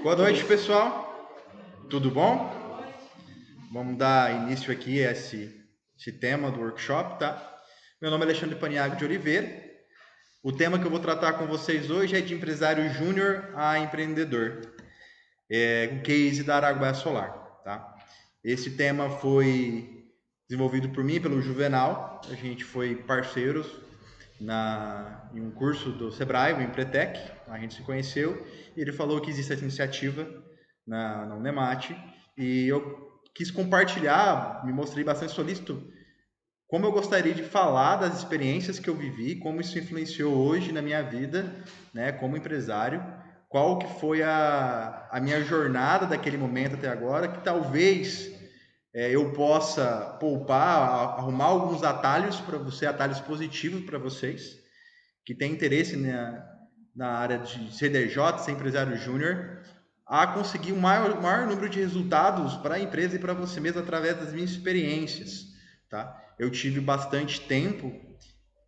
Boa noite, pessoal. Tudo bom? Vamos dar início aqui a esse tema do workshop, tá? Meu nome é Alexandre Paniago de Oliveira. O tema que eu vou tratar com vocês hoje é de empresário júnior a empreendedor. O case da Araguaia Solar, tá? Esse tema foi desenvolvido por mim, pelo Juvenal. A gente foi parceiros em um curso do Sebrae, o Empretec. A gente se conheceu e ele falou que existe essa iniciativa na Unemate e eu quis compartilhar, me mostrei bastante solícito como eu gostaria de falar das experiências que eu vivi, como isso influenciou hoje na minha vida, né, como empresário, qual que foi a minha jornada daquele momento até agora, que talvez eu possa poupar, arrumar alguns atalhos para você, atalhos positivos para vocês, que têm interesse na área de CDJ, ser empresário júnior, a conseguir o maior número de resultados para a empresa e para você mesmo através das minhas experiências, tá? Eu tive bastante tempo,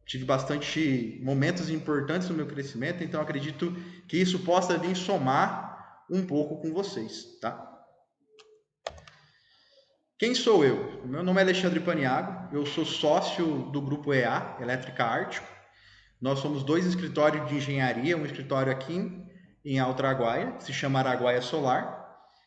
tive bastante momentos importantes no meu crescimento, então acredito que isso possa vir somar um pouco com vocês, tá? Quem sou eu? Meu nome é Alexandre Paniago, eu sou sócio do Grupo EA, Elétrica Ártico. Nós somos dois escritórios de engenharia, um escritório aqui em Alto Araguaia, que se chama Araguaia Solar,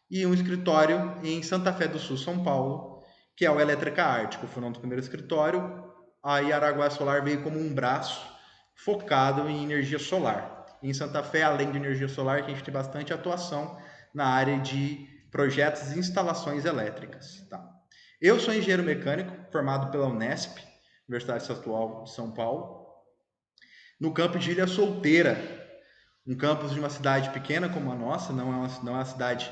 e um escritório em Santa Fé do Sul, São Paulo, que é o Elétrica Ártico. Foi o nome do primeiro escritório. Aí Araguaia Solar veio como um braço focado em energia solar. Em Santa Fé, além de energia solar, a gente tem bastante atuação na área de projetos e instalações elétricas. Tá? Eu sou engenheiro mecânico, formado pela Unesp, Universidade Estadual de São Paulo, no campus de Ilha Solteira, um campus de uma cidade pequena como a nossa, não é uma cidade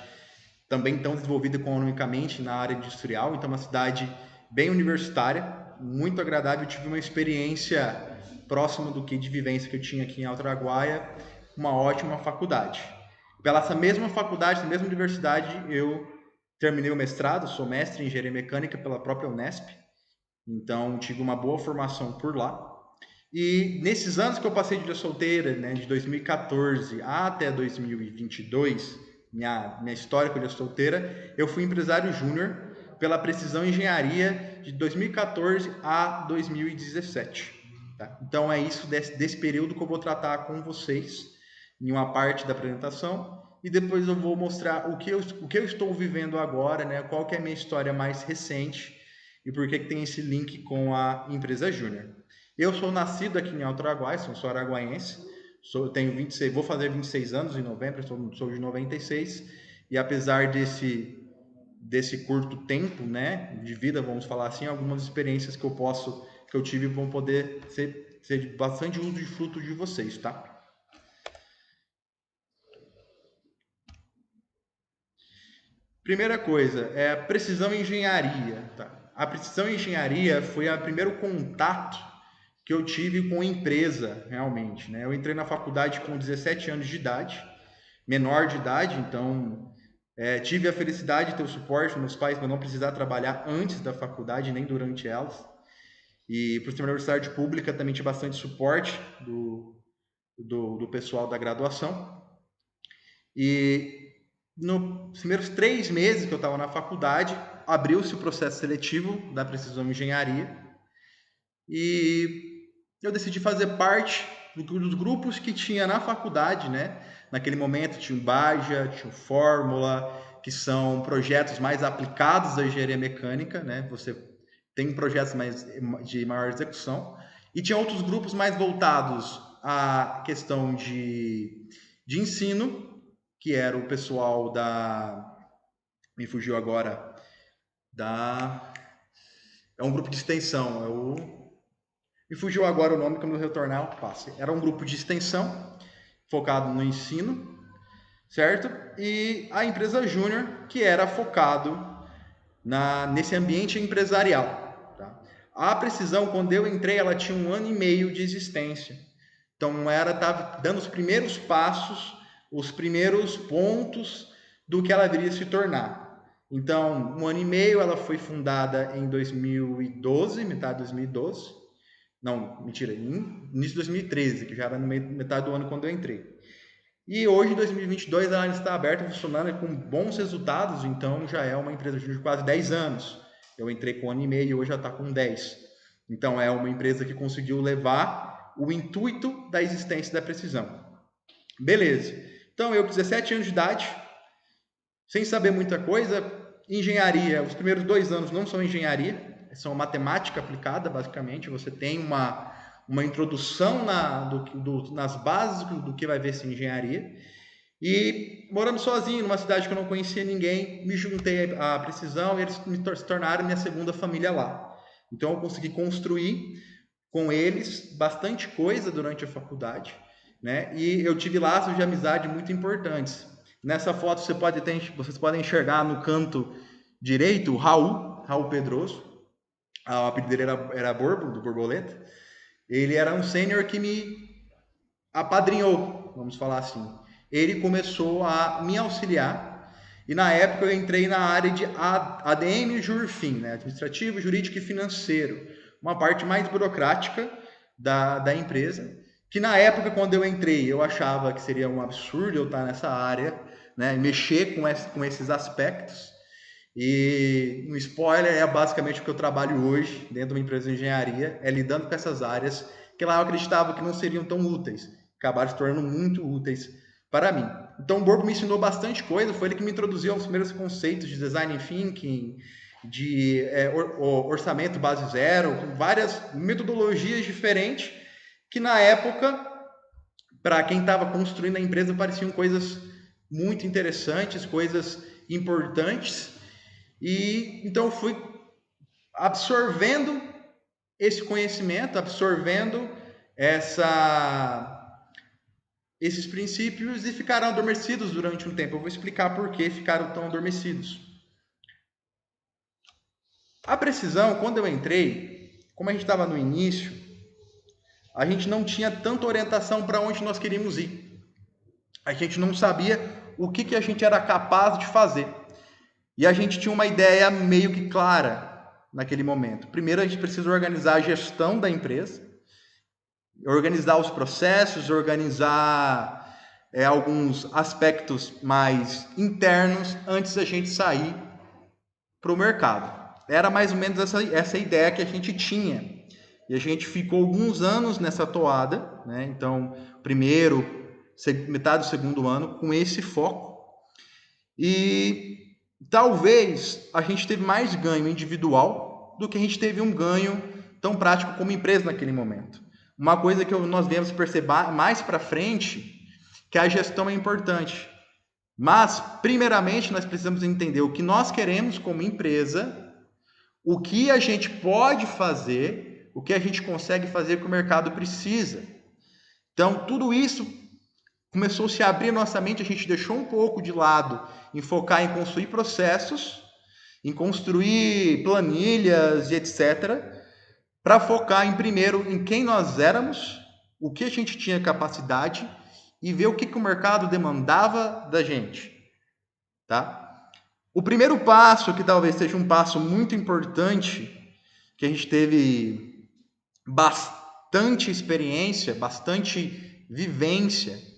também tão desenvolvida economicamente na área industrial, então é uma cidade bem universitária, muito agradável. Eu tive uma experiência próxima do que de vivência que eu tinha aqui em Alto Araguaia, uma ótima faculdade. Pela essa mesma faculdade, essa mesma universidade, eu terminei o mestrado, sou mestre em engenharia mecânica pela própria Unesp, então tive uma boa formação por lá. E nesses anos que eu passei de vida solteira, né, de 2014 até 2022, minha história com vida solteira, eu fui empresário júnior pela Precisão Engenharia de 2014 a 2017. Tá? Então é isso desse período que eu vou tratar com vocês em uma parte da apresentação e depois eu vou mostrar o que eu estou vivendo agora, né, qual que é a minha história mais recente e por que tem esse link com a empresa júnior. Eu sou nascido aqui em Alto Araguaia, sou araguaiense, tenho 26, vou fazer 26 anos em novembro, sou de 96, e apesar desse curto tempo, né, de vida, vamos falar assim, algumas experiências que eu tive vão poder ser de bastante uso e fruto de vocês, tá? Primeira coisa, é a precisão engenharia, tá? A precisão engenharia foi o primeiro contato que eu tive com empresa, realmente, né? Eu entrei na faculdade com 17 anos de idade, menor de idade, então tive a felicidade de ter o suporte dos meus pais para não precisar trabalhar antes da faculdade, nem durante elas. E por ser uma universidade pública, também tive bastante suporte do pessoal da graduação. E nos primeiros 3 meses que eu estava na faculdade, abriu-se o processo seletivo da Precisão Engenharia e eu decidi fazer parte dos grupos que tinha na faculdade, né? Naquele momento tinha o Baja, tinha o Fórmula, que são projetos mais aplicados da engenharia mecânica, né? Você tem projetos de maior execução. E tinha outros grupos mais voltados à questão de ensino, que era o pessoal da... Me fugiu agora. É um grupo de extensão, me fugiu agora o nome, quando eu retornar, passe. Era um grupo de extensão focado no ensino, certo? E a empresa júnior, que era focado nesse ambiente empresarial. Tá? A Precisão, quando eu entrei, ela tinha 1 ano e meio de existência. Então, estava dando os primeiros passos, os primeiros pontos do que ela viria se tornar. Então, 1 ano e meio, ela foi fundada em 2012, metade de 2012. Não, mentira, início de 2013, que já era no metade do ano quando eu entrei. E hoje, em 2022, ela está aberta, funcionando com bons resultados, então já é uma empresa de quase 10 anos. Eu entrei com 1 ano e meio e hoje já está com 10. Então é uma empresa que conseguiu levar o intuito da existência da precisão. Beleza. Então eu com 17 anos de idade, sem saber muita coisa, engenharia, os primeiros 2 anos não são engenharia, são matemática aplicada, basicamente. Você tem uma introdução nas bases do que vai ver ser engenharia. E morando sozinho, numa cidade que eu não conhecia ninguém, me juntei à precisão e eles se tornaram minha segunda família lá. Então eu consegui construir com eles bastante coisa durante a faculdade, né? E eu tive laços de amizade muito importantes. Nessa foto vocês podem enxergar no canto direito o Raul Pedroso. O apelido dele era Borbo, do Borboleta. Ele era um sênior que me apadrinhou, vamos falar assim. Ele começou a me auxiliar e na época eu entrei na área de ADM e Jurfin, né? Administrativo, jurídico e financeiro, uma parte mais burocrática da empresa, que na época quando eu entrei eu achava que seria um absurdo eu estar nessa área, né? Mexer com esses aspectos. E um spoiler é basicamente o que eu trabalho hoje dentro de uma empresa de engenharia, é lidando com essas áreas que lá eu acreditava que não seriam tão úteis, acabaram se tornando muito úteis para mim. Então o Borbo me ensinou bastante coisa, foi ele que me introduziu aos primeiros conceitos de design thinking, de orçamento base zero, com várias metodologias diferentes que na época, para quem estava construindo a empresa, pareciam coisas muito interessantes, coisas importantes. E então fui absorvendo esse conhecimento, absorvendo esses princípios e ficaram adormecidos durante um tempo. Eu vou explicar por que ficaram tão adormecidos. A precisão, quando eu entrei, como a gente estava no início, a gente não tinha tanta orientação para onde nós queríamos ir. A gente não sabia o que a gente era capaz de fazer. E a gente tinha uma ideia meio que clara naquele momento. Primeiro, a gente precisa organizar a gestão da empresa, organizar os processos, organizar alguns aspectos mais internos antes da gente sair para o mercado. Era mais ou menos essa ideia que a gente tinha. E a gente ficou alguns anos nessa toada, né? Então, metade do segundo ano, com esse foco. E talvez a gente teve mais ganho individual do que a gente teve um ganho tão prático como empresa naquele momento. Uma coisa que nós devemos perceber mais para frente, que a gestão é importante. Mas, primeiramente, nós precisamos entender o que nós queremos como empresa, o que a gente pode fazer, o que a gente consegue fazer que o mercado precisa. Então, tudo isso começou a se abrir nossa mente, a gente deixou um pouco de lado em focar em construir processos, em construir planilhas e etc., para focar primeiro em quem nós éramos, o que a gente tinha capacidade e ver o que o mercado demandava da gente. Tá? O primeiro passo, que talvez seja um passo muito importante, que a gente teve bastante experiência, bastante vivência,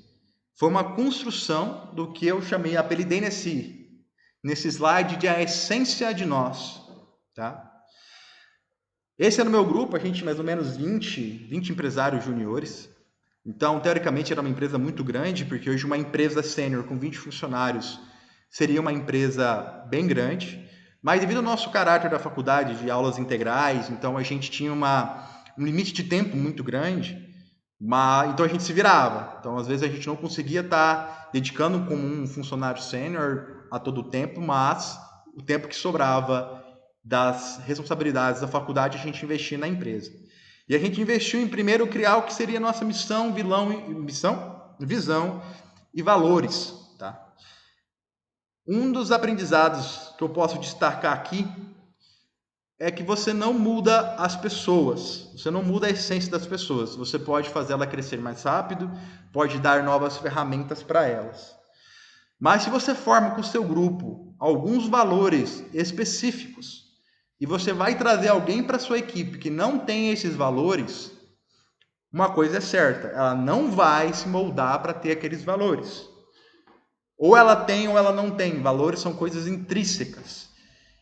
foi uma construção do que eu apelidei nesse slide de a essência de nós. Tá? Esse é no meu grupo, a gente mais ou menos 20 empresários juniores. Então, teoricamente, era uma empresa muito grande, porque hoje uma empresa sênior com 20 funcionários seria uma empresa bem grande. Mas devido ao nosso caráter da faculdade de aulas integrais, então a gente tinha um limite de tempo muito grande, então a gente se virava. Então, às vezes, a gente não conseguia estar dedicando como um funcionário sênior a todo o tempo, mas o tempo que sobrava das responsabilidades da faculdade a gente investia na empresa. E a gente investiu em primeiro criar o que seria a nossa visão e valores. Tá? Um dos aprendizados que eu posso destacar aqui é que você não muda as pessoas, você não muda a essência das pessoas. Você pode fazer ela crescer mais rápido, pode dar novas ferramentas para elas. Mas se você forma com o seu grupo alguns valores específicos e você vai trazer alguém para a sua equipe que não tem esses valores, uma coisa é certa, ela não vai se moldar para ter aqueles valores. Ou ela tem ou ela não tem. Valores são coisas intrínsecas.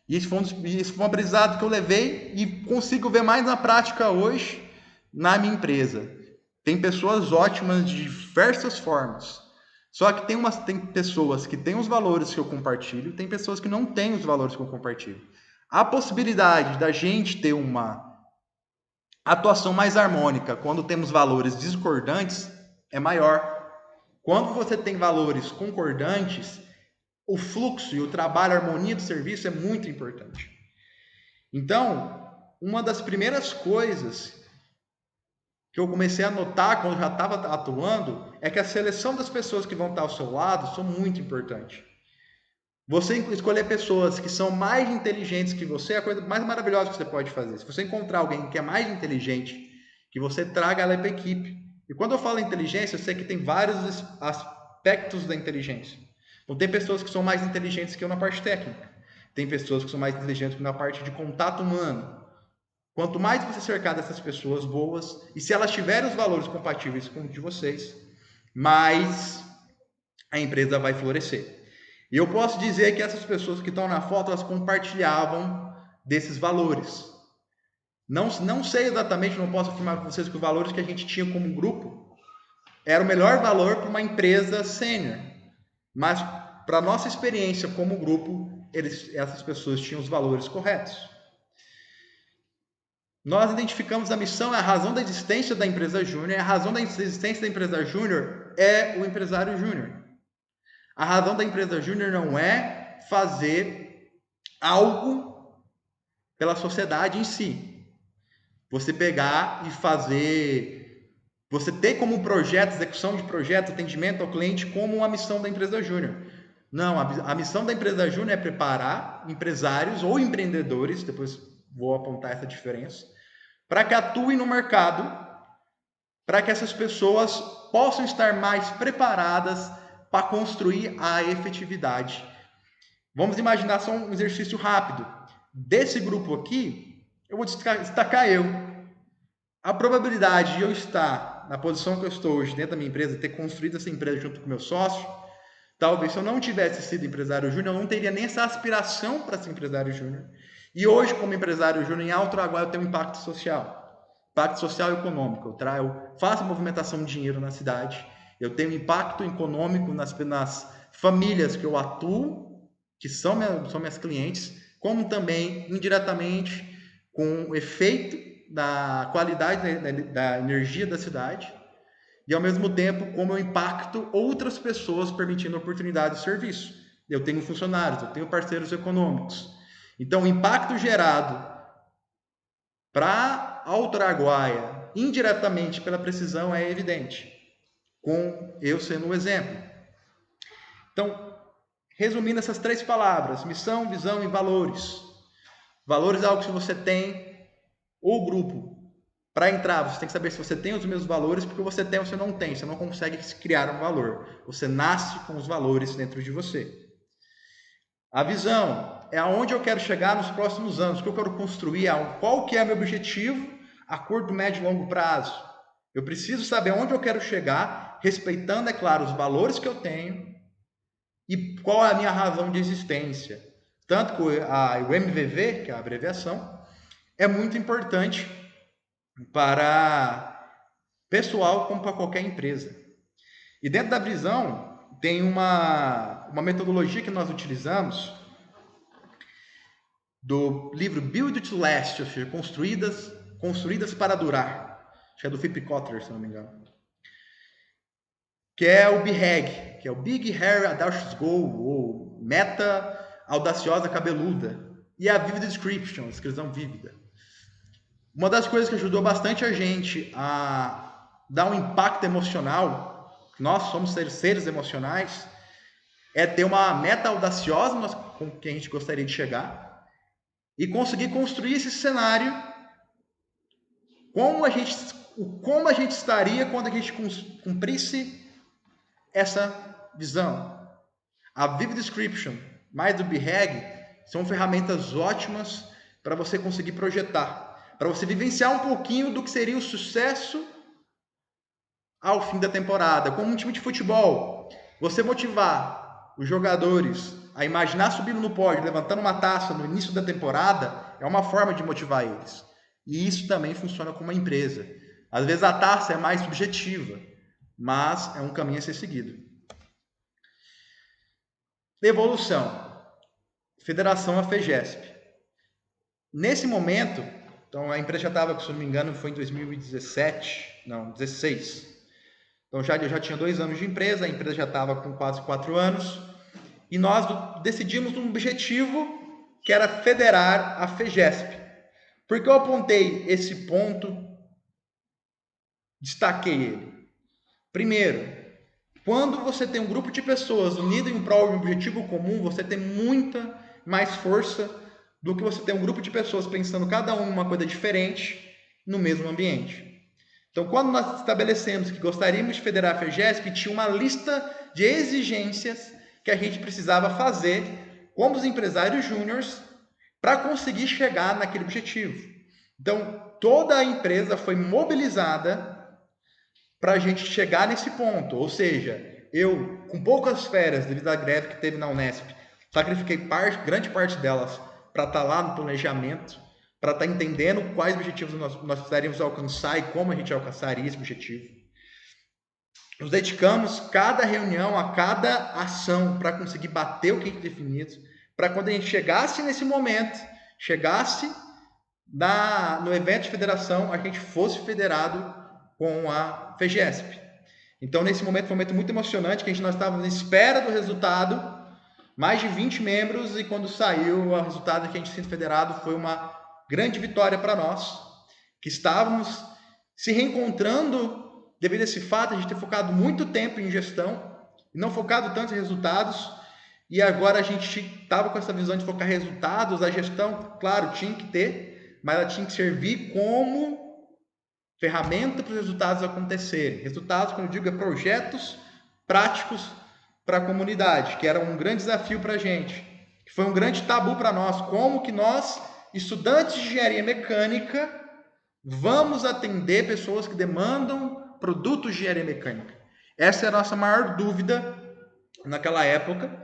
E isso foi um aprendizado que eu levei e consigo ver mais na prática hoje na minha empresa. Tem pessoas ótimas de diversas formas. Só que tem pessoas que têm os valores que eu compartilho, tem pessoas que não têm os valores que eu compartilho. A possibilidade da gente ter uma atuação mais harmônica quando temos valores discordantes é maior. Quando você tem valores concordantes, o fluxo e o trabalho, a harmonia do serviço é muito importante. Então, uma das primeiras coisas que eu comecei a notar quando eu já estava atuando é que a seleção das pessoas que vão estar ao seu lado são muito importante. Você escolher pessoas que são mais inteligentes que você é a coisa mais maravilhosa que você pode fazer. Se você encontrar alguém que é mais inteligente, que você traga ela para a equipe. E quando eu falo inteligência, eu sei que tem vários aspectos da inteligência. Então, tem pessoas que são mais inteligentes que eu na parte técnica. Tem pessoas que são mais inteligentes que eu na parte de contato humano. Quanto mais você cercar dessas pessoas boas, e se elas tiverem os valores compatíveis com o de vocês, mais a empresa vai florescer. E eu posso dizer que essas pessoas que estão na foto, elas compartilhavam desses valores. Não sei exatamente, não posso afirmar para vocês que os valores que a gente tinha como grupo era o melhor valor para uma empresa sênior. Mas para a nossa experiência como grupo, essas pessoas tinham os valores corretos. Nós identificamos a missão, a razão da existência da empresa júnior, e a razão da existência da empresa júnior é o empresário júnior. A razão da empresa júnior não é fazer algo pela sociedade em si. Você pegar e fazer... Você ter como projeto, execução de projeto, atendimento ao cliente como uma missão da empresa júnior. Não, a missão da empresa júnior é preparar empresários ou empreendedores, depois vou apontar essa diferença, para que atuem no mercado, para que essas pessoas possam estar mais preparadas para construir a efetividade. Vamos imaginar só um exercício rápido. Desse grupo aqui, eu vou destacar eu. A probabilidade de eu estar na posição que eu estou hoje dentro da minha empresa, ter construído essa empresa junto com meu sócio, talvez se eu não tivesse sido empresário júnior, eu não teria nem essa aspiração para ser empresário júnior. E hoje, como empresário júnior em Alto Araguaia, eu tenho um impacto social. Impacto social e econômico. Eu faço movimentação de dinheiro na cidade. Eu tenho impacto econômico nas famílias que eu atuo, que são minhas clientes, como também, indiretamente, com o efeito da qualidade da energia da cidade e, ao mesmo tempo, como eu impacto outras pessoas permitindo oportunidade de serviço. Eu tenho funcionários, eu tenho parceiros econômicos. Então, o impacto gerado para Alto Araguaia, indiretamente pela precisão, é evidente, com eu sendo o exemplo. Então, resumindo essas 3 palavras, missão, visão e valores. Valores é algo que você tem, o grupo, para entrar, você tem que saber se você tem os mesmos valores, porque você tem ou você não tem, você não consegue criar um valor. Você nasce com os valores dentro de você. A visão é aonde eu quero chegar nos próximos anos, o que eu quero construir, qual que é meu objetivo a curto, médio e longo prazo. Eu preciso saber onde eu quero chegar, respeitando, é claro, os valores que eu tenho e qual é a minha razão de existência. Tanto que o MVV, que é a abreviação, é muito importante para pessoal como para qualquer empresa. E dentro da visão tem uma metodologia que nós utilizamos do livro Build to Last, ou seja, construídas para durar. Acho que é do Philip Kotler, se não me engano. Que é o BHAG, que é o Big Hairy Audacious Goal, ou Meta Audaciosa Cabeluda. E a Vivid Description, a descrição vívida. Uma das coisas que ajudou bastante a gente a dar um impacto emocional, nós somos seres emocionais, é ter uma meta audaciosa com que a gente gostaria de chegar e conseguir construir esse cenário, como a gente estaria quando a gente cumprisse essa visão. A Vivid Description mais o BHAG são ferramentas ótimas para você conseguir projetar, para você vivenciar um pouquinho do que seria o sucesso ao fim da temporada. Como um time de futebol, você motivar os jogadores a imaginar subindo no pódio, levantando uma taça no início da temporada, é uma forma de motivar eles. E isso também funciona como uma empresa. Às vezes a taça é mais subjetiva, mas é um caminho a ser seguido. Evolução. Federação AFEGESP. Nesse momento, então a empresa já estava, se não me engano, foi em 2017, não, 16. Então eu já tinha 2 anos de empresa, a empresa já estava com quase 4 anos, e nós decidimos um objetivo que era federar a FEGESP. Por que eu apontei esse ponto, destaquei ele? Primeiro, quando você tem um grupo de pessoas unido em prol de um objetivo comum, você tem muita mais força do que você ter um grupo de pessoas pensando cada um uma coisa diferente no mesmo ambiente. Então, quando nós estabelecemos que gostaríamos de federar a FEGESP, tinha uma lista de exigências que a gente precisava fazer como os empresários júniores para conseguir chegar naquele objetivo. Então, toda a empresa foi mobilizada para a gente chegar nesse ponto. Ou seja, eu, com poucas férias devido à greve que teve na Unesp, sacrifiquei grande parte delas para estar lá no planejamento, para estar entendendo quais objetivos nós precisaríamos alcançar e como a gente alcançaria esse objetivo. Nos dedicamos cada reunião, a cada ação para conseguir bater o que a gente definido, para quando a gente chegasse nesse momento, chegasse no evento de federação, a gente fosse federado com a FEGESP. Então, nesse momento, foi um momento muito emocionante, que nós estávamos à espera do resultado, mais de 20 membros, e quando saiu o resultado que a gente se federado, foi uma grande vitória para nós, que estávamos se reencontrando devido a esse fato, a gente ter focado muito tempo em gestão, e não focado tanto em resultados, e agora a gente estava com essa visão de focar em resultados. A gestão, claro, tinha que ter, mas ela tinha que servir como ferramenta para os resultados acontecerem. Resultados, como eu digo, é projetos práticos para a comunidade, que era um grande desafio para a gente, que foi um grande tabu para nós. Como que nós, estudantes de engenharia mecânica, vamos atender pessoas que demandam produtos de engenharia mecânica? Essa é a nossa maior dúvida naquela época.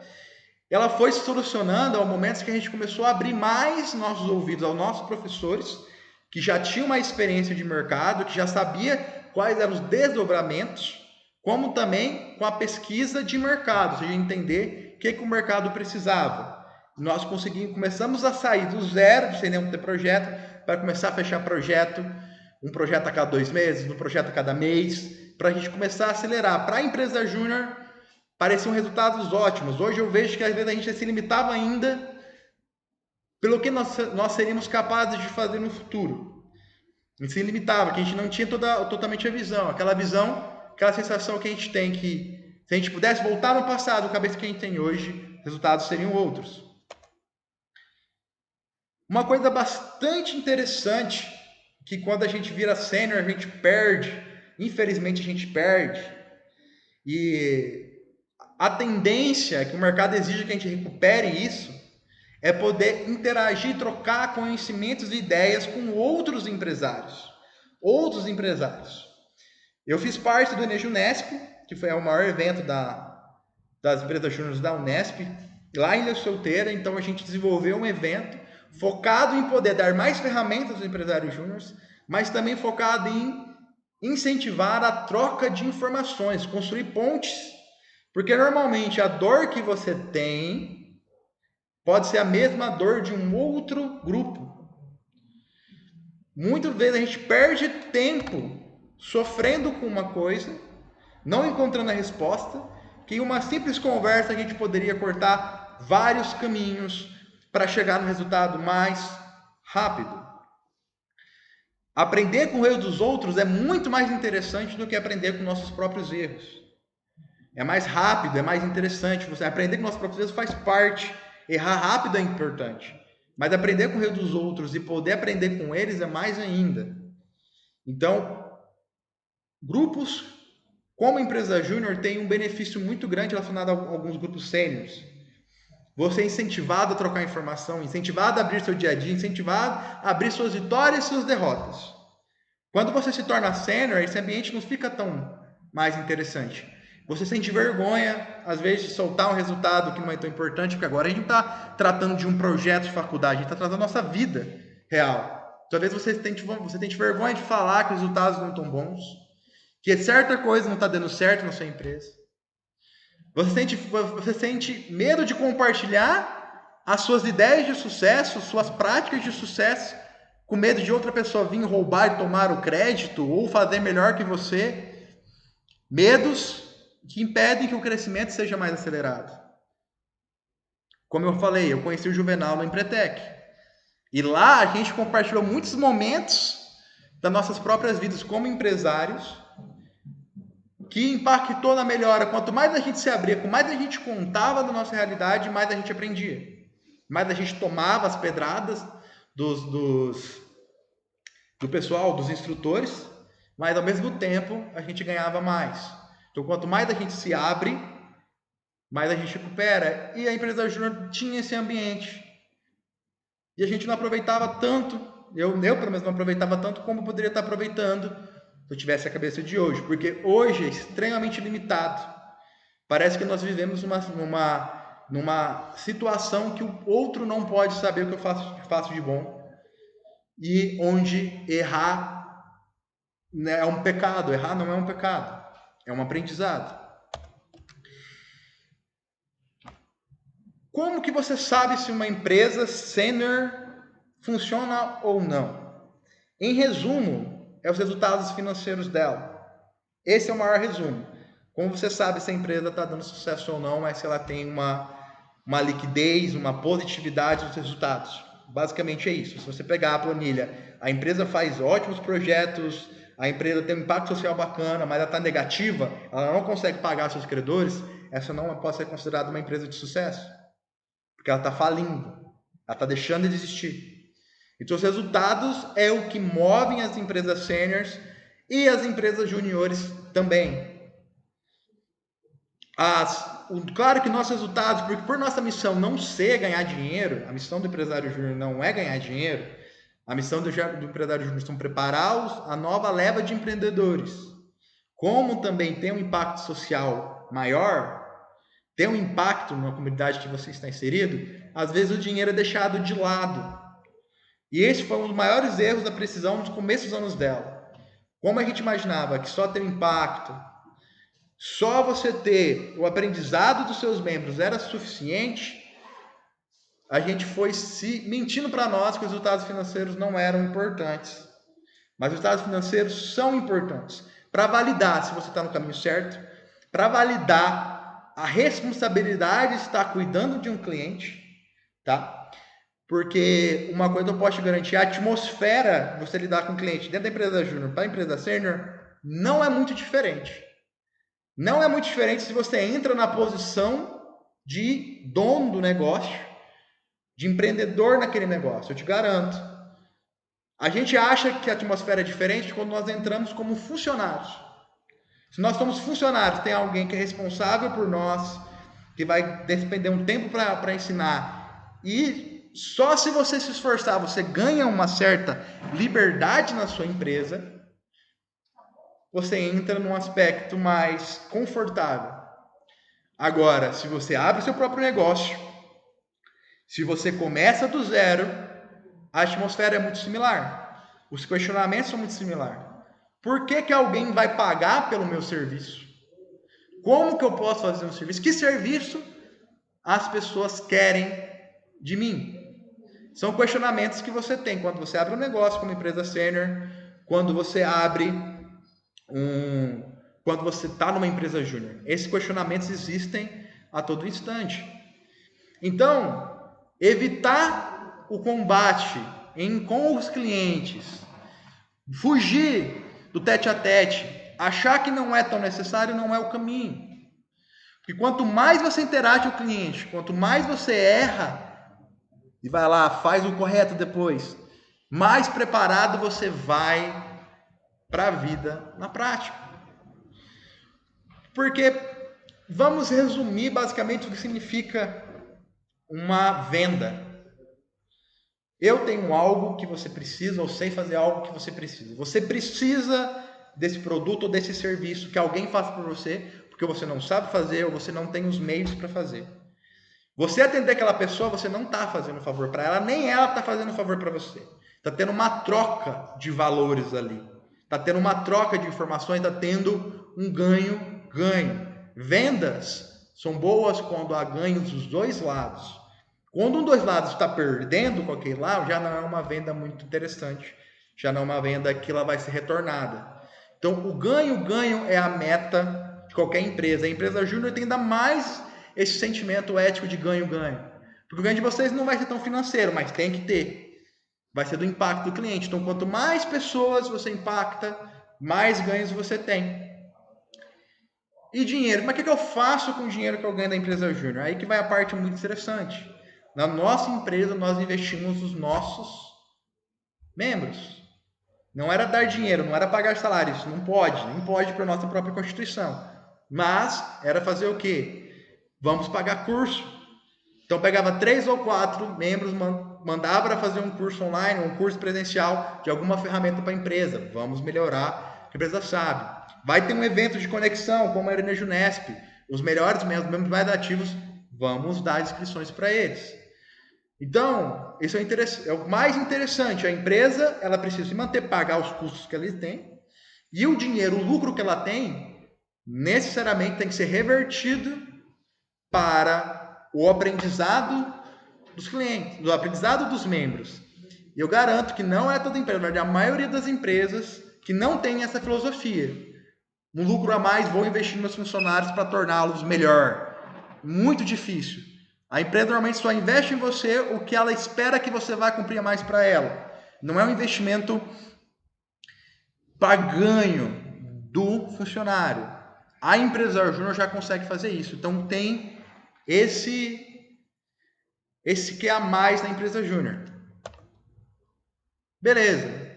Ela foi se solucionando ao momento que a gente começou a abrir mais nossos ouvidos aos nossos professores, que já tinham uma experiência de mercado, que já sabia quais eram os desdobramentos, como também com a pesquisa de mercado, ou seja, entender o que o mercado precisava. Nós começamos a sair do zero, sem nenhum ter projeto, para começar a fechar projeto, um projeto a cada 2 meses, um projeto a cada mês, para a gente começar a acelerar. Para a empresa júnior, pareciam resultados ótimos. Hoje eu vejo que às vezes a gente se limitava ainda pelo que nós seríamos capazes de fazer no futuro. A gente se limitava, que a gente não tinha totalmente a visão. Aquela visão, aquela sensação que a gente tem que, se a gente pudesse voltar no passado, a cabeça que a gente tem hoje, resultados seriam outros. Uma coisa bastante interessante, que quando a gente vira sênior, a gente perde. Infelizmente, a gente perde. E a tendência é que o mercado exige que a gente recupere isso, é poder interagir, trocar conhecimentos e ideias com outros empresários. Eu fiz parte do Unesp, que foi o maior evento das empresas júniores da Unesp, lá em Ilha Solteira. Então a gente desenvolveu um evento focado em poder dar mais ferramentas aos empresários júniores, mas também focado em incentivar a troca de informações, construir pontes, porque normalmente a dor que você tem pode ser a mesma dor de um outro grupo. Muitas vezes a gente perde tempo sofrendo com uma coisa, não encontrando a resposta, que em uma simples conversa a gente poderia cortar vários caminhos para chegar no resultado mais rápido. Aprender com o erro dos outros é muito mais interessante do que aprender com nossos próprios erros. É mais rápido, é mais interessante. Você aprender com nossos próprios erros faz parte. Errar rápido é importante, mas aprender com o erro dos outros e poder aprender com eles é mais ainda. Então, grupos como a empresa júnior têm um benefício muito grande relacionado a alguns grupos sêniores. Você é incentivado a trocar informação, incentivado a abrir seu dia a dia, incentivado a abrir suas vitórias e suas derrotas. Quando você se torna sênior, esse ambiente não fica tão mais interessante. Você sente vergonha, às vezes, de soltar um resultado que não é tão importante, porque agora a gente não está tratando de um projeto de faculdade, a gente está tratando da nossa vida real. Talvez você sente vergonha de falar que os resultados não estão bons, que certa coisa não está dando certo na sua empresa. Você sente medo de compartilhar as suas ideias de sucesso, suas práticas de sucesso, com medo de outra pessoa vir roubar e tomar o crédito ou fazer melhor que você. Medos que impedem que o crescimento seja mais acelerado. Como eu falei, eu conheci o Juvenal no Empretec. E lá a gente compartilhou muitos momentos das nossas próprias vidas como empresários, que impactou na melhora. Quanto mais a gente se abria, quanto mais a gente contava da nossa realidade, mais a gente aprendia. Mais a gente tomava as pedradas do pessoal, dos instrutores, mas ao mesmo tempo a gente ganhava mais. Então, quanto mais a gente se abre, mais a gente recupera. E a empresa júnior tinha esse ambiente. E a gente não aproveitava tanto, eu pelo menos não aproveitava tanto como poderia estar aproveitando se eu tivesse a cabeça de hoje. Porque hoje é extremamente limitado. Parece que nós vivemos numa situação que o outro não pode saber o que eu faço de bom. E onde errar é um pecado. Errar não é um pecado. É um aprendizado. Como que você sabe se uma empresa sênior funciona ou não? Em resumo, é os resultados financeiros dela. Esse é o maior resumo. Como você sabe se a empresa está dando sucesso ou não, é se ela tem uma liquidez, uma positividade nos resultados. Basicamente é isso. Se você pegar a planilha, a empresa faz ótimos projetos, a empresa tem um impacto social bacana, mas ela está negativa, ela não consegue pagar seus credores, essa não pode ser considerada uma empresa de sucesso. Porque ela está falindo, ela está deixando de existir. Então, os resultados é o que movem as empresas sêniores e as empresas juniores também. Claro que nossos resultados, porque por nossa missão não ser ganhar dinheiro, a missão do empresário júnior não é ganhar dinheiro, a missão do empresário júnior é preparar a nova leva de empreendedores. Como também tem um impacto social maior, tem um impacto na comunidade que você está inserido, às vezes o dinheiro é deixado de lado. E esse foi um dos maiores erros da Precisão nos começos dos anos dela. Como a gente imaginava que só ter impacto, só você ter o aprendizado dos seus membros era suficiente, a gente foi se mentindo para nós que os resultados financeiros não eram importantes. Mas os resultados financeiros são importantes para validar se você está no caminho certo, para validar a responsabilidade de estar cuidando de um cliente, tá? Porque uma coisa eu posso te garantir, a atmosfera de você lidar com o cliente dentro da empresa júnior para a empresa sênior não é muito diferente. Não é muito diferente se você entra na posição de dono do negócio, de empreendedor naquele negócio, eu te garanto. A gente acha que a atmosfera é diferente quando nós entramos como funcionários. Se nós somos funcionários, tem alguém que é responsável por nós, que vai despender um tempo para ensinar. E só se você se esforçar, você ganha uma certa liberdade na sua empresa, você entra num aspecto mais confortável. Agora, se você abre seu próprio negócio, se você começa do zero, a atmosfera é muito similar. Os questionamentos são muito similares. Por que alguém vai pagar pelo meu serviço? Como que eu posso fazer um serviço? Que serviço as pessoas querem de mim? São questionamentos que você tem quando você abre um negócio como empresa sênior, quando você quando você está numa empresa júnior. Esses questionamentos existem a todo instante. Então, evitar o combate com os clientes, fugir do tete a tete, achar que não é tão necessário, não é o caminho. Porque quanto mais você interage com o cliente, quanto mais você erra e vai lá, faz o correto depois, mais preparado você vai para a vida na prática. Porque vamos resumir basicamente o que significa uma venda. Eu tenho algo que você precisa, ou sei fazer algo que você precisa. Você precisa desse produto ou desse serviço que alguém faça por você, porque você não sabe fazer ou você não tem os meios para fazer. Você atender aquela pessoa, você não está fazendo favor para ela, nem ela está fazendo favor para você. Está tendo uma troca de valores ali. Está tendo uma troca de informações, está tendo um ganho-ganho. Vendas são boas quando há ganhos dos dois lados. Quando um dos lados está perdendo com aquele lado, já não é uma venda muito interessante. Já não é uma venda que ela vai ser retornada. Então, o ganho-ganho é a meta de qualquer empresa. A empresa júnior tem ainda mais esse sentimento ético de ganho-ganho. Porque o ganho de vocês não vai ser tão financeiro, mas tem que ter. Vai ser do impacto do cliente. Então, quanto mais pessoas você impacta, mais ganhos você tem. E dinheiro? Mas o que eu faço com o dinheiro que eu ganho da empresa júnior? Aí que vai a parte muito interessante. Na nossa empresa, nós investimos os nossos membros. Não era dar dinheiro, não era pagar salário. Isso não pode para a nossa própria Constituição. Mas era fazer o quê? Vamos pagar curso. Então, pegava 3 ou 4 membros, mandava para fazer um curso online, um curso presencial de alguma ferramenta para a empresa. Vamos melhorar, a empresa sabe. Vai ter um evento de conexão, como a Arena Junesp. Os melhores membros mais ativos, vamos dar inscrições para eles. Então, isso é o mais interessante. A empresa, ela precisa se manter, pagar os custos que ela tem. E o dinheiro, o lucro que ela tem, necessariamente tem que ser revertido para o aprendizado dos clientes, do aprendizado dos membros. E eu garanto que não é toda empresa, mas a maioria das empresas que não tem essa filosofia. Um lucro a mais, vou investir nos meus funcionários para torná-los melhor. Muito difícil. A empresa normalmente só investe em você o que ela espera que você vai cumprir mais para ela. Não é um investimento para ganho do funcionário. A empresa júnior já consegue fazer isso. Então tem esse que é a mais na empresa júnior. Beleza.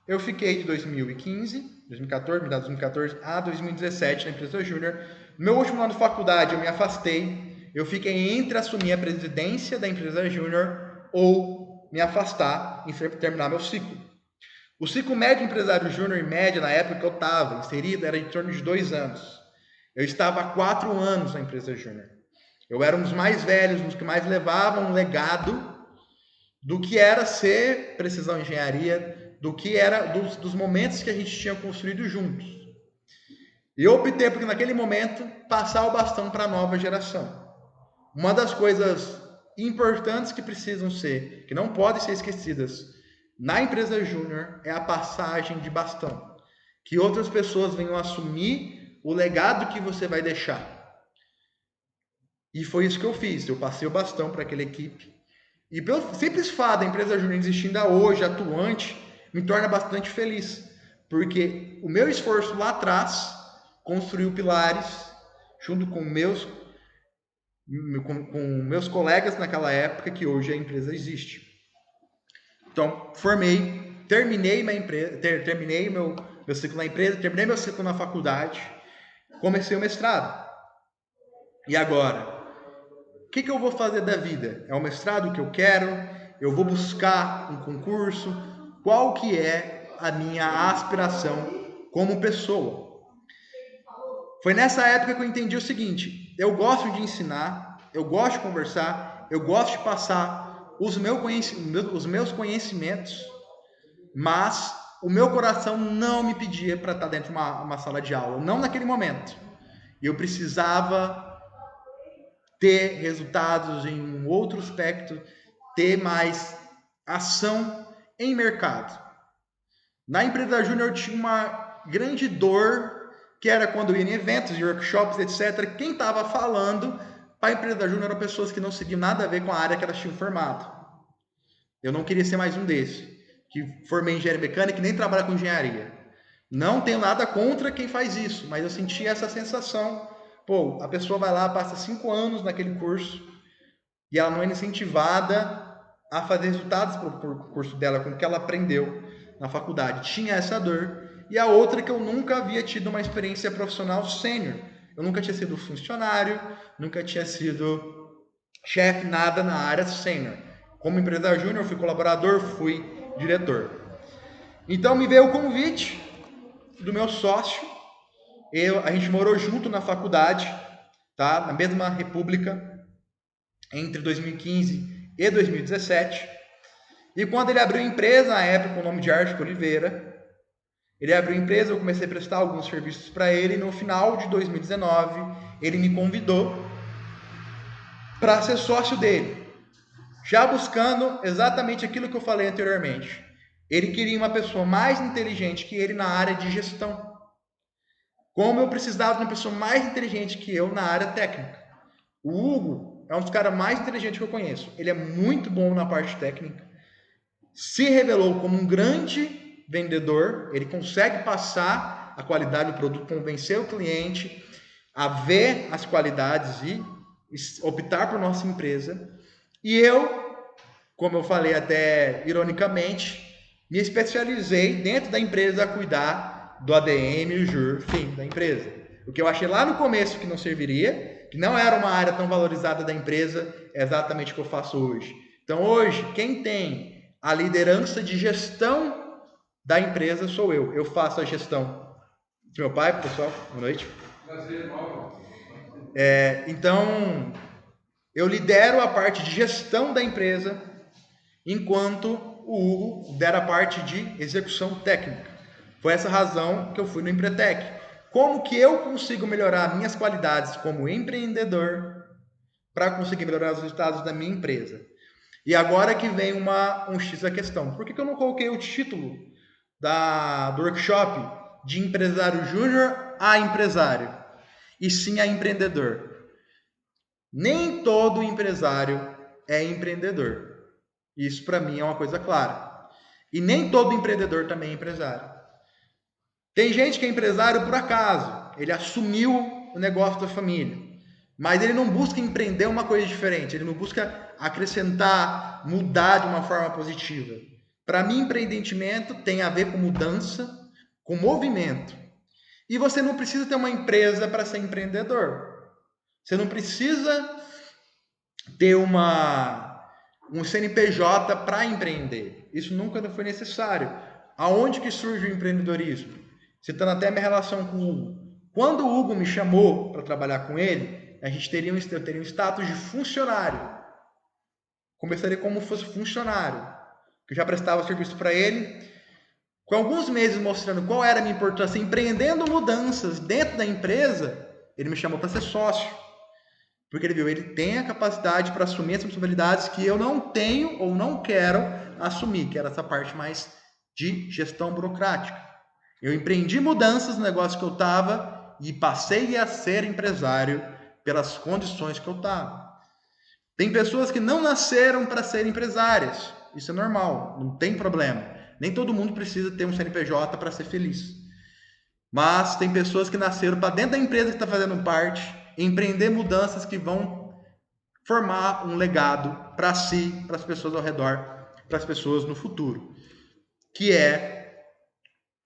Eu fiquei de 2014 a 2017 na empresa júnior. No meu último ano de faculdade eu me afastei. Eu fiquei entre assumir a presidência da empresa júnior ou me afastar e terminar meu ciclo. O ciclo médio empresário júnior, em média, na época que eu estava inserido, era em torno de 2 anos. Eu estava há 4 anos na empresa júnior. Eu era um dos mais velhos, um dos que mais levavam um legado do que era ser precisão engenharia, do que era dos momentos que a gente tinha construído juntos. E eu optei por, naquele momento, passar o bastão para a nova geração. Uma das coisas importantes que precisam ser, que não podem ser esquecidas na empresa júnior, é a passagem de bastão. Que outras pessoas venham assumir o legado que você vai deixar. E foi isso que eu fiz. Eu passei o bastão para aquela equipe. E pelo simples fato da empresa júnior existindo hoje, atuante, me torna bastante feliz. Porque o meu esforço lá atrás construiu pilares junto com meus colegas naquela época, que hoje a empresa existe. Então, terminei meu ciclo na empresa, terminei meu ciclo na faculdade, comecei o mestrado. E agora? O que eu vou fazer da vida? É o mestrado que eu quero? Eu vou buscar um concurso? Qual que é a minha aspiração como pessoa? Foi nessa época que eu entendi o seguinte: eu gosto de ensinar, eu gosto de conversar, eu gosto de passar os meus conhecimentos, mas o meu coração não me pedia para estar dentro de uma sala de aula, não naquele momento. Eu precisava ter resultados em um outro aspecto, ter mais ação em mercado. Na empresa júnior eu tinha uma grande dor, que era quando eu ia em eventos, workshops, etc. Quem estava falando para a empresa júnior eram pessoas que não seguiam nada a ver com a área que elas tinham formado. Eu não queria ser mais um desses, que formei em engenharia mecânica e nem trabalha com engenharia. Não tenho nada contra quem faz isso, mas eu sentia essa sensação. Pô, a pessoa vai lá, passa 5 anos naquele curso e ela não é incentivada a fazer resultados por curso dela, com o que ela aprendeu na faculdade. Tinha essa dor. E a outra é que eu nunca havia tido uma experiência profissional sênior. Eu nunca tinha sido funcionário, nunca tinha sido chefe, nada na área sênior. Como empresário júnior, fui colaborador, fui diretor. Então me veio o convite do meu sócio. A gente morou junto na faculdade, tá? Na mesma república, entre 2015 e 2017. E quando ele abriu a empresa, na época, com o nome de Artico Oliveira, ele abriu a empresa, eu comecei a prestar alguns serviços para ele, e no final de 2019, ele me convidou para ser sócio dele, já buscando exatamente aquilo que eu falei anteriormente. Ele queria uma pessoa mais inteligente que ele na área de gestão. Como eu precisava de uma pessoa mais inteligente que eu na área técnica. O Hugo é um dos caras mais inteligentes que eu conheço. Ele é muito bom na parte técnica. Se revelou como um grande vendedor. Ele consegue passar a qualidade do produto, convencer o cliente a ver as qualidades e optar por nossa empresa. E eu, como eu falei até ironicamente, me especializei dentro da empresa a cuidar do ADM e o JUR, fim, da empresa. O que eu achei lá no começo que não serviria, que não era uma área tão valorizada da empresa, é exatamente o que eu faço hoje. Então hoje, quem tem a liderança de gestão da empresa sou eu. Eu faço a gestão de meu pai, pessoal, boa noite. Prazer, então, eu lidero a parte de gestão da empresa, enquanto o Hugo lidera a parte de execução técnica. Foi essa razão que eu fui no Empretec. Como que eu consigo melhorar minhas qualidades como empreendedor para conseguir melhorar os resultados da minha empresa? E agora que vem um X da questão. Por que eu não coloquei o título do workshop de empresário júnior a empresário? E sim a empreendedor. Nem todo empresário é empreendedor. Isso para mim é uma coisa clara. E nem todo empreendedor também é empresário. Tem gente que é empresário por acaso. Ele assumiu o negócio da família. Mas ele não busca empreender uma coisa diferente. Ele não busca acrescentar, mudar de uma forma positiva. Para mim, empreendimento tem a ver com mudança, com movimento. E você não precisa ter uma empresa para ser empreendedor. Você não precisa ter um CNPJ para empreender. Isso nunca foi necessário. Aonde que surge o empreendedorismo? Citando até a minha relação com o Hugo. Quando o Hugo me chamou para trabalhar com ele, eu teria um status de funcionário. Começaria como se fosse funcionário. Que eu já prestava serviço para ele. Com alguns meses mostrando qual era a minha importância, empreendendo mudanças dentro da empresa, ele me chamou para ser sócio. Porque ele viu, ele tem a capacidade para assumir as responsabilidades que eu não tenho ou não quero assumir, que era essa parte mais de gestão burocrática. Eu empreendi mudanças no negócio que eu estava e passei a ser empresário pelas condições que eu estava. Tem pessoas que não nasceram para ser empresárias. Isso é normal, não tem problema. Nem todo mundo precisa ter um CNPJ para ser feliz. Mas tem pessoas que nasceram para dentro da empresa que está fazendo parte, empreender mudanças que vão formar um legado para si, para as pessoas ao redor, para as pessoas no futuro. Que é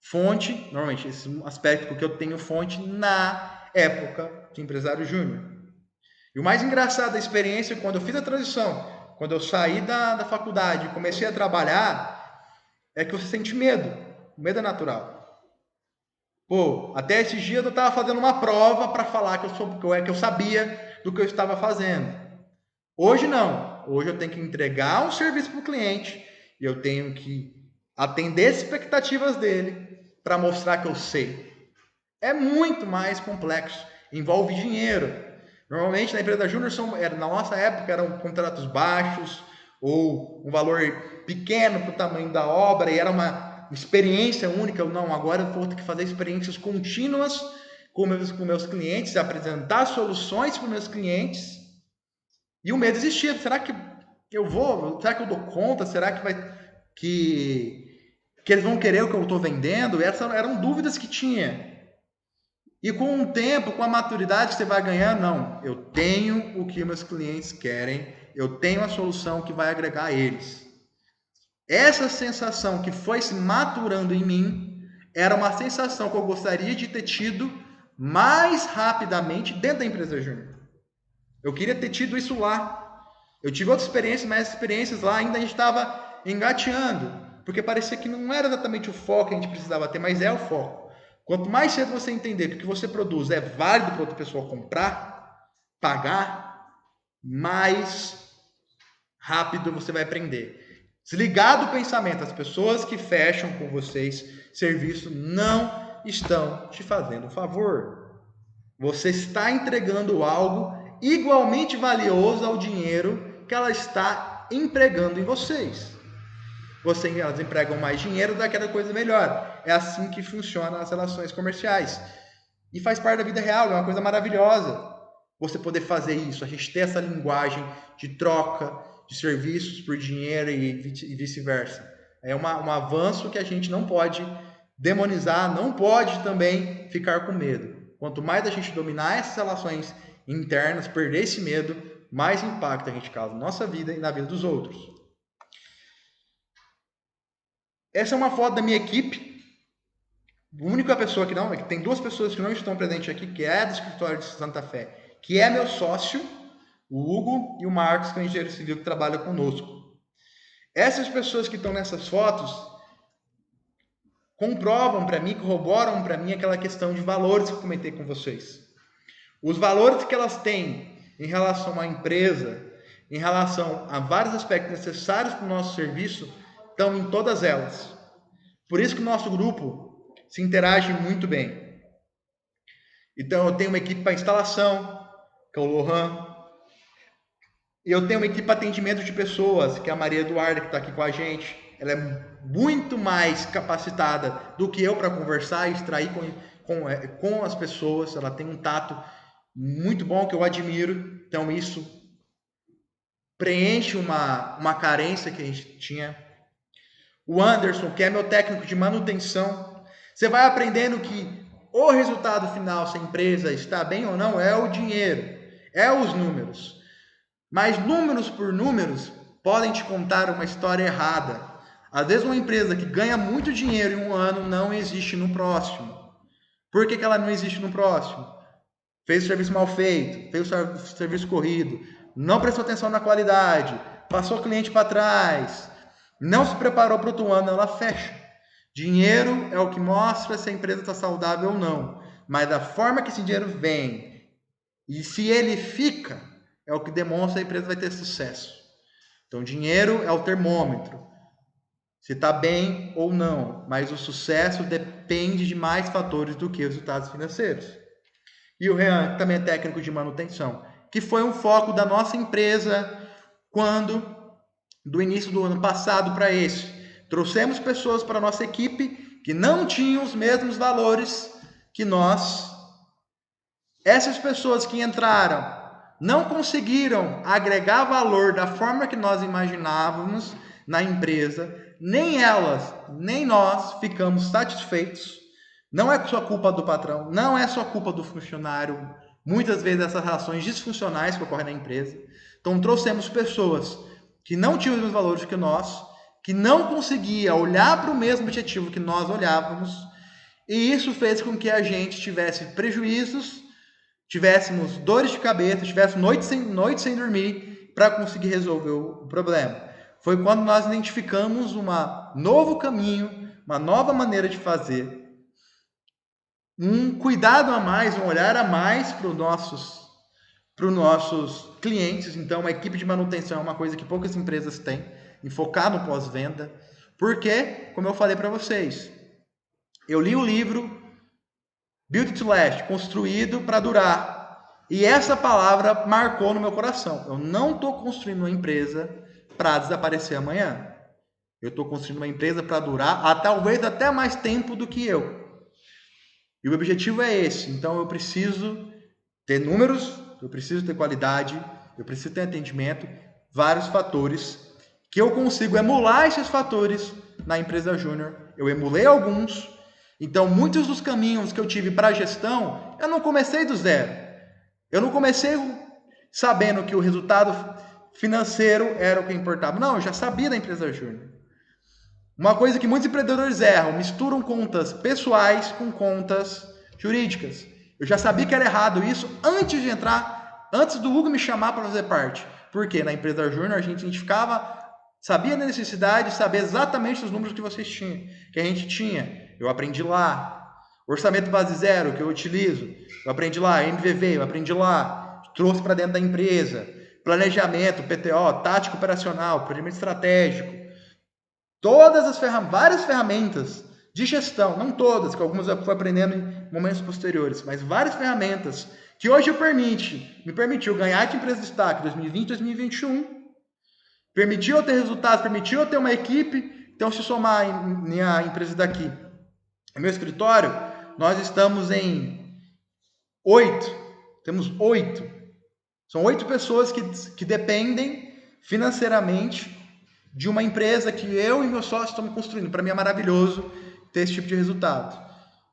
fonte, normalmente esse aspecto que eu tenho fonte na época de empresário júnior. E o mais engraçado da experiência, quando eu fiz a transição, quando eu saí da faculdade e comecei a trabalhar, é que você sente medo. O medo é natural. Pô, até esses dias eu estava fazendo uma prova para falar que eu sabia do que eu estava fazendo. Hoje não. Hoje eu tenho que entregar um serviço para o cliente e eu tenho que atender as expectativas dele para mostrar que eu sei. É muito mais complexo. Envolve dinheiro. Normalmente na empresa júnior, na nossa época, eram contratos baixos ou um valor pequeno para o tamanho da obra e era uma experiência única. Não, agora eu vou ter que fazer experiências contínuas com meus clientes, apresentar soluções para meus clientes. E o medo existia. Será que eu vou? Será que eu dou conta? Será que eles vão querer o que eu estou vendendo? Essas eram dúvidas que tinha. E com o tempo, com a maturidade que você vai ganhando, não, eu tenho o que meus clientes querem, eu tenho a solução que vai agregar a eles. Essa sensação que foi se maturando em mim era uma sensação que eu gostaria de ter tido mais rapidamente dentro da empresa júnior. Eu queria ter tido isso lá. Eu tive outras experiências, mas as experiências lá ainda a gente estava engateando, porque parecia que não era exatamente o foco que a gente precisava ter, mas é o foco. Quanto mais cedo você entender que o que você produz é válido para outra pessoa comprar, pagar, mais rápido você vai aprender. Desligar do pensamento, as pessoas que fecham com vocês serviço não estão te fazendo um favor. Você está entregando algo igualmente valioso ao dinheiro que ela está empregando em vocês. Elas empregam mais dinheiro daquela coisa melhor. É assim que funcionam as relações comerciais. E faz parte da vida real, é uma coisa maravilhosa você poder fazer isso. A gente ter essa linguagem de troca de serviços por dinheiro e vice-versa. É um avanço que a gente não pode demonizar, não pode também ficar com medo. Quanto mais a gente dominar essas relações internas, perder esse medo, mais impacto a gente causa na nossa vida e na vida dos outros. Essa é uma foto da minha equipe. A única pessoa que não, tem duas pessoas que não estão presentes aqui, que é do escritório de Santa Fé, que é meu sócio, o Hugo e o Marcos, que é um engenheiro civil que trabalha conosco. Essas pessoas que estão nessas fotos comprovam para mim, corroboram para mim aquela questão de valores que eu comentei com vocês. Os valores que elas têm em relação à empresa, em relação a vários aspectos necessários para o nosso serviço, estão em todas elas. Por isso que o nosso grupo se interage muito bem. Então, eu tenho uma equipe para instalação, que é o Lohan. E eu tenho uma equipe para atendimento de pessoas, que é a Maria Eduarda, que está aqui com a gente. Ela é muito mais capacitada do que eu para conversar e extrair com as pessoas. Ela tem um tato muito bom, que eu admiro. Então, isso preenche uma carência que a gente tinha. O Anderson, que é meu técnico de manutenção. Você vai aprendendo que o resultado final, se a empresa está bem ou não, é o dinheiro, é os números. Mas números por números podem te contar uma história errada. Às vezes uma empresa que ganha muito dinheiro em um ano não existe no próximo. Por que ela não existe no próximo? Fez o serviço mal feito, fez o serviço corrido, não prestou atenção na qualidade, passou o cliente para trás, não se preparou para o outro ano, ela fecha. Dinheiro é o que mostra se a empresa está saudável ou não. Mas da forma que esse dinheiro vem e se ele fica, é o que demonstra que a empresa vai ter sucesso. Então, dinheiro é o termômetro. Se está bem ou não. Mas o sucesso depende de mais fatores do que os resultados financeiros. E o Rean também é técnico de manutenção, que foi um foco da nossa empresa do início do ano passado para esse. Trouxemos pessoas para a nossa equipe que não tinham os mesmos valores que nós. Essas pessoas que entraram não conseguiram agregar valor da forma que nós imaginávamos na empresa, nem elas, nem nós ficamos satisfeitos. Não é só culpa do patrão, não é só culpa do funcionário. Muitas vezes essas relações disfuncionais que ocorrem na empresa. Então trouxemos pessoas que não tinham os mesmos valores que nós, que não conseguiam olhar para o mesmo objetivo que nós olhávamos, e isso fez com que a gente tivesse prejuízos, tivéssemos dores de cabeça, tivéssemos noite sem dormir para conseguir resolver o problema. Foi quando nós identificamos um novo caminho, uma nova maneira de fazer, um cuidado a mais, um olhar a mais para os nossos clientes. Então, a equipe de manutenção é uma coisa que poucas empresas têm, em focar no pós-venda. Porque, como eu falei para vocês, eu li o livro Build to Last, construído para durar. E essa palavra marcou no meu coração. Eu não estou construindo uma empresa para desaparecer amanhã. Eu estou construindo uma empresa para durar, talvez até mais tempo do que eu. E o objetivo é esse. Então, eu preciso ter números, eu preciso ter qualidade, eu preciso ter atendimento, vários fatores, que eu consigo emular esses fatores na empresa júnior. Eu emulei alguns. Então, muitos dos caminhos que eu tive para a gestão, eu não comecei do zero. Eu não comecei sabendo que o resultado financeiro era o que importava. Não, eu já sabia da empresa júnior. Uma coisa que muitos empreendedores erram, misturam contas pessoais com contas jurídicas. Eu já sabia que era errado isso antes de entrar, antes do Hugo me chamar para fazer parte. Porque na empresa júnior a gente identificava, sabia da necessidade, sabia exatamente os números que vocês tinham, que a gente tinha. Eu aprendi lá. Orçamento base zero, que eu utilizo, eu aprendi lá. MVV, eu aprendi lá. Trouxe para dentro da empresa. Planejamento, PTO, tático operacional, planejamento estratégico. Todas as várias ferramentas de gestão, não todas, que algumas eu fui aprendendo em momentos posteriores, mas várias ferramentas que hoje me permitiu ganhar de empresa de destaque 2020 2021, permitiu eu ter resultados, permitiu eu ter uma equipe. Então, se somar em minha empresa daqui, meu escritório, nós estamos em 8. Temos 8. São 8 pessoas que dependem financeiramente de uma empresa que eu e meu sócio estamos construindo. Para mim é maravilhoso ter esse tipo de resultado.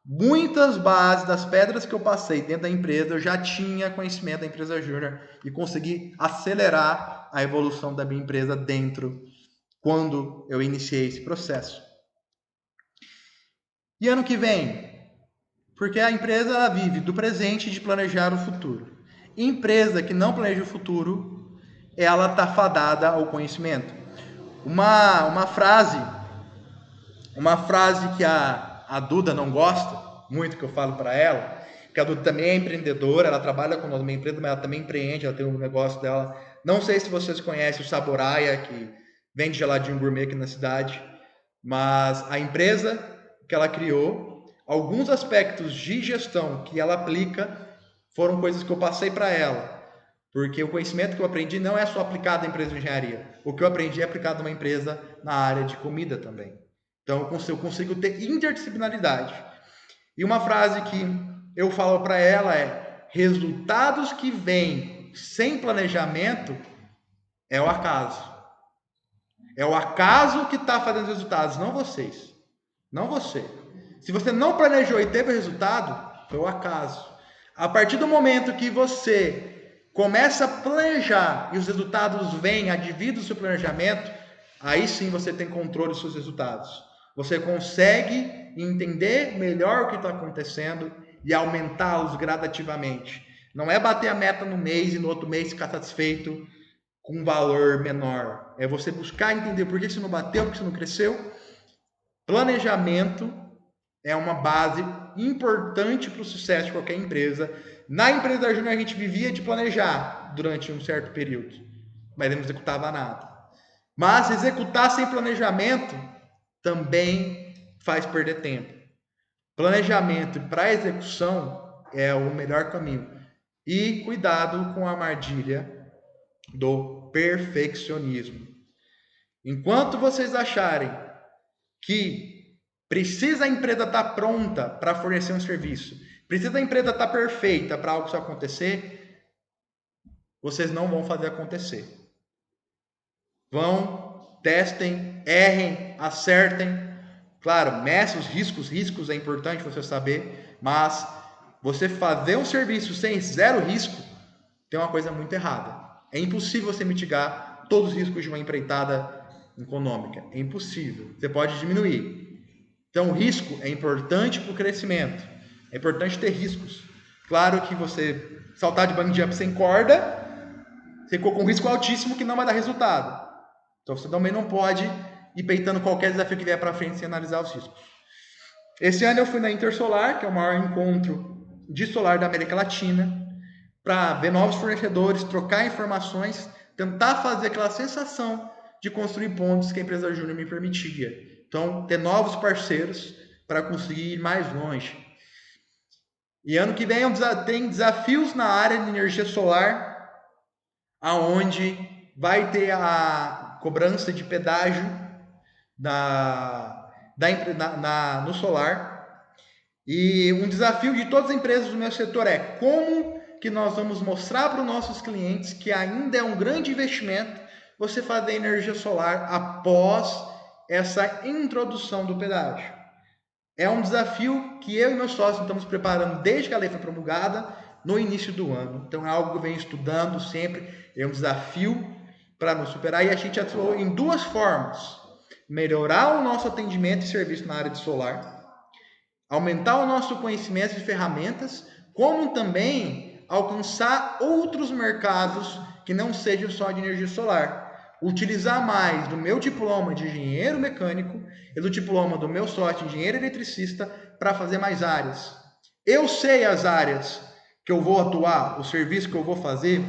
Muitas bases das pedras que eu passei dentro da empresa, eu já tinha conhecimento da empresa Júnior e consegui acelerar a evolução da minha empresa dentro quando eu iniciei esse processo. E ano que vem, porque a empresa vive do presente e de planejar o futuro. Empresa que não planeja o futuro, ela está fadada ao conhecimento. Uma frase que a Duda não gosta muito, que eu falo para ela, porque a Duda também é empreendedora, ela trabalha com uma empresa, mas ela também empreende, ela tem um negócio dela. Não sei se vocês conhecem o Saboraia, que vende geladinho gourmet aqui na cidade, mas a empresa que ela criou, alguns aspectos de gestão que ela aplica foram coisas que eu passei para ela, porque o conhecimento que eu aprendi não é só aplicado à empresa de engenharia. O que eu aprendi é aplicado numa empresa na área de comida também. Então, eu consigo ter interdisciplinaridade. E uma frase que eu falo para ela é: resultados que vêm sem planejamento é o acaso. É o acaso que está fazendo resultados, não vocês. Não você. Se você não planejou e teve resultado, foi o acaso. A partir do momento que você começa a planejar e os resultados vêm, advindo o seu planejamento, aí sim você tem controle dos seus resultados. Você consegue entender melhor o que está acontecendo e aumentá-los gradativamente. Não é bater a meta no mês e no outro mês ficar satisfeito com um valor menor. É você buscar entender por que você não bateu, por que você não cresceu. Planejamento é uma base importante para o sucesso de qualquer empresa. Na empresa da Júnior a gente vivia de planejar durante um certo período, mas não executava nada. Mas executar sem planejamento também faz perder tempo. Planejamento para execução é o melhor caminho. E cuidado com a armadilha do perfeccionismo. Enquanto vocês acharem que precisa a empresa estar pronta para fornecer um serviço, precisa a empresa estar perfeita para algo acontecer, vocês não vão fazer acontecer. Vão, testem, errem, acertem. Claro, meça os riscos é importante você saber, mas você fazer um serviço sem zero risco, tem uma coisa muito errada. É impossível você mitigar todos os riscos de uma empreitada econômica. É impossível. Você pode diminuir. Então, o risco é importante para o crescimento. É importante ter riscos. Claro que você saltar de bungee jump sem corda, você ficou com um risco altíssimo que não vai dar resultado. Então, você também não pode ir peitando qualquer desafio que vier para frente sem analisar os riscos. Esse ano eu fui na Intersolar, que é o maior encontro de solar da América Latina, para ver novos fornecedores, trocar informações, tentar fazer aquela sensação de construir pontos que a empresa Júnior me permitia. Então, ter novos parceiros para conseguir ir mais longe. E ano que vem tem desafios na área de energia solar, aonde vai ter a cobrança de pedágio no solar. E um desafio de todas as empresas do meu setor é como que nós vamos mostrar para os nossos clientes que ainda é um grande investimento você fazer energia solar após essa introdução do pedágio. É um desafio que eu e meus sócios estamos preparando desde que a lei foi promulgada no início do ano. Então é algo que eu venho estudando sempre, é um desafio para nos superar e a gente atuou em duas formas: melhorar o nosso atendimento e serviço na área de solar, aumentar o nosso conhecimento de ferramentas, como também alcançar outros mercados que não sejam só de energia solar. Utilizar mais do meu diploma de engenheiro mecânico e do diploma do meu sócio de engenheiro eletricista para fazer mais áreas. Eu sei as áreas que eu vou atuar, o serviço que eu vou fazer?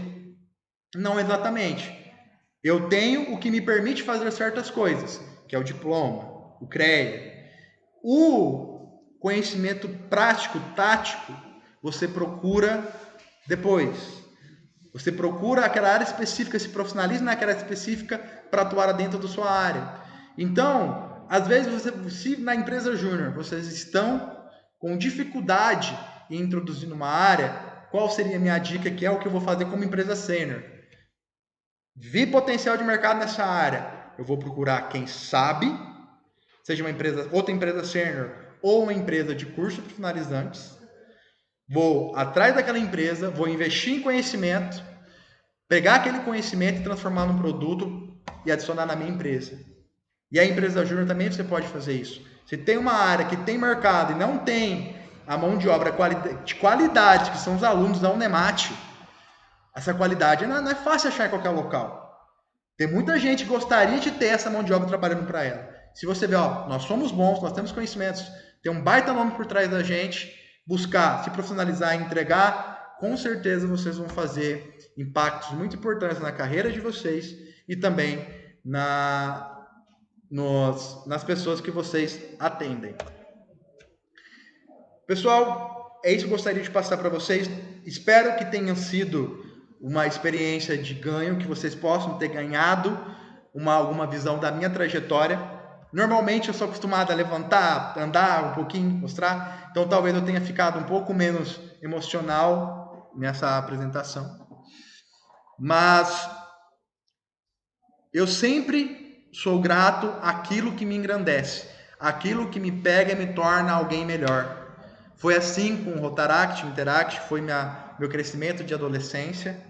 Não exatamente. Eu tenho o que me permite fazer certas coisas, que é o diploma, o CREA. O conhecimento prático, tático, você procura depois. Você procura aquela área específica, se profissionaliza naquela área específica para atuar dentro da sua área. Então, às vezes, se na empresa júnior vocês estão com dificuldade em introduzir numa área, qual seria a minha dica, que é o que eu vou fazer como empresa sênior? Vi potencial de mercado nessa área, eu vou procurar quem sabe, seja uma empresa, outra empresa sênior ou uma empresa de curso para finalizantes. Vou atrás daquela empresa, vou investir em conhecimento, pegar aquele conhecimento e transformar num produto e adicionar na minha empresa. E a empresa júnior também você pode fazer isso. Se tem uma área que tem mercado e não tem a mão de obra de qualidade, que são os alunos da Unemate, essa qualidade não é fácil achar em qualquer local. Tem muita gente que gostaria de ter essa mão de obra trabalhando para ela. Se você ver, nós somos bons, nós temos conhecimentos, tem um baita nome por trás da gente, buscar se profissionalizar e entregar, com certeza vocês vão fazer impactos muito importantes na carreira de vocês e também nas pessoas que vocês atendem. Pessoal, é isso que eu gostaria de passar para vocês. Espero que tenha sido uma experiência de ganho, que vocês possam ter ganhado alguma visão da minha trajetória. Normalmente eu sou acostumado a levantar, andar um pouquinho, mostrar, então talvez eu tenha ficado um pouco menos emocional nessa apresentação. Mas eu sempre sou grato àquilo que me engrandece, aquilo que me pega e me torna alguém melhor. Foi assim com o Rotaract, o Interact, foi meu crescimento de adolescência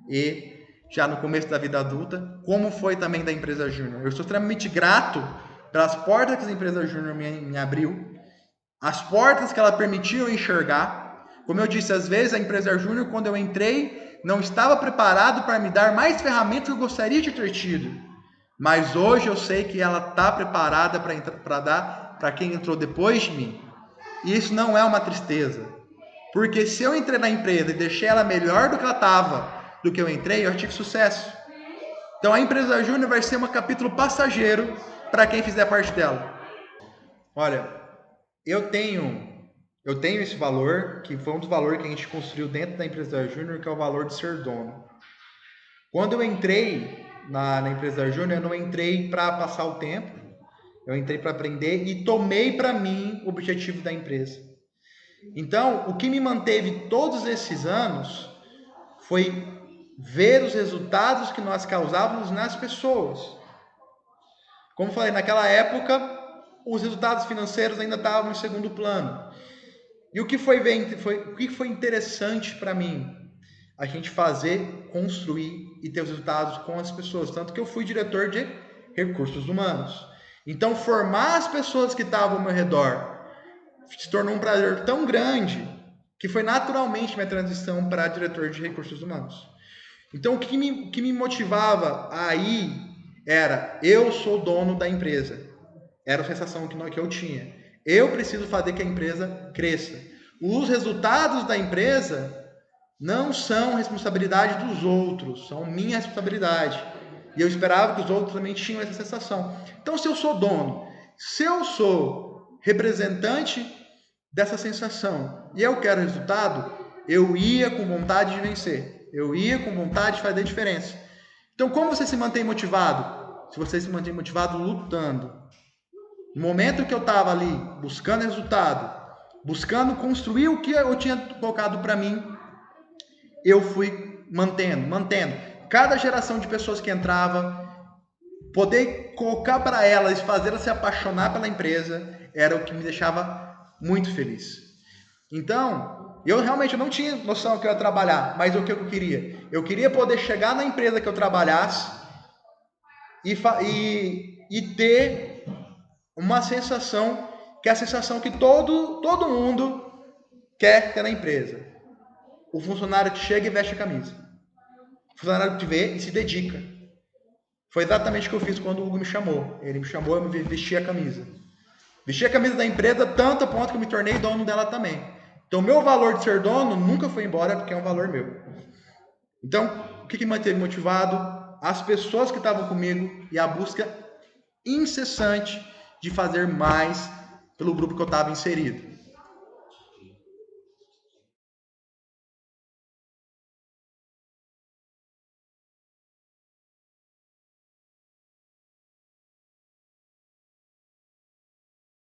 e já no começo da vida adulta, como foi também da empresa Júnior. Eu sou extremamente grato pelas portas que a empresa Júnior me abriu, as portas que ela permitiu eu enxergar. Como eu disse, às vezes a empresa Júnior, quando eu entrei, não estava preparado para me dar mais ferramentas que eu gostaria de ter tido. Mas hoje eu sei que ela está preparada para dar para quem entrou depois de mim. E isso não é uma tristeza. Porque se eu entrei na empresa e deixei ela melhor do que ela estava, do que eu entrei, eu tive sucesso. Então a empresa Júnior vai ser um capítulo passageiro para quem fizer parte dela. Olha, eu tenho esse valor, que foi um dos valores que a gente construiu dentro da empresa Júnior, que é o valor de ser dono. Quando eu entrei na empresa Júnior, eu não entrei para passar o tempo, eu entrei para aprender e tomei para mim o objetivo da empresa. Então, o que me manteve todos esses anos foi ver os resultados que nós causávamos nas pessoas. Como falei, naquela época, os resultados financeiros ainda estavam em segundo plano. E o que foi interessante para mim? A gente construir e ter os resultados com as pessoas. Tanto que eu fui diretor de recursos humanos. Então, formar as pessoas que estavam ao meu redor se tornou um prazer tão grande que foi naturalmente minha transição para diretor de recursos humanos. Então, o que me motivava aí era, eu sou dono da empresa. Era a sensação que eu tinha. Eu preciso fazer que a empresa cresça. Os resultados da empresa não são responsabilidade dos outros, são minha responsabilidade. E eu esperava que os outros também tinham essa sensação. Então, se eu sou dono, se eu sou representante dessa sensação e eu quero resultado, eu ia com vontade de vencer. Eu ia com vontade de fazer diferença. Então, como você se mantém motivado? Se você se mantém motivado lutando. No momento que eu estava ali buscando resultado, buscando construir o que eu tinha colocado para mim, eu fui mantendo. Cada geração de pessoas que entrava, poder colocar para elas, fazer elas se apaixonar pela empresa, era o que me deixava muito feliz. Então, eu realmente não tinha noção que eu ia trabalhar, mas o que eu queria? Eu queria poder chegar na empresa que eu trabalhasse e ter uma sensação, que é a sensação que todo mundo quer ter na empresa. O funcionário que chega e veste a camisa. O funcionário que te vê e se dedica. Foi exatamente o que eu fiz quando o Hugo me chamou. Ele me chamou, eu me vesti a camisa. Vesti a camisa da empresa tanto a ponto que eu me tornei dono dela também. Então, meu valor de ser dono nunca foi embora, porque é um valor meu. Então, o que me manteve motivado? As pessoas que estavam comigo e a busca incessante de fazer mais pelo grupo que eu estava inserido.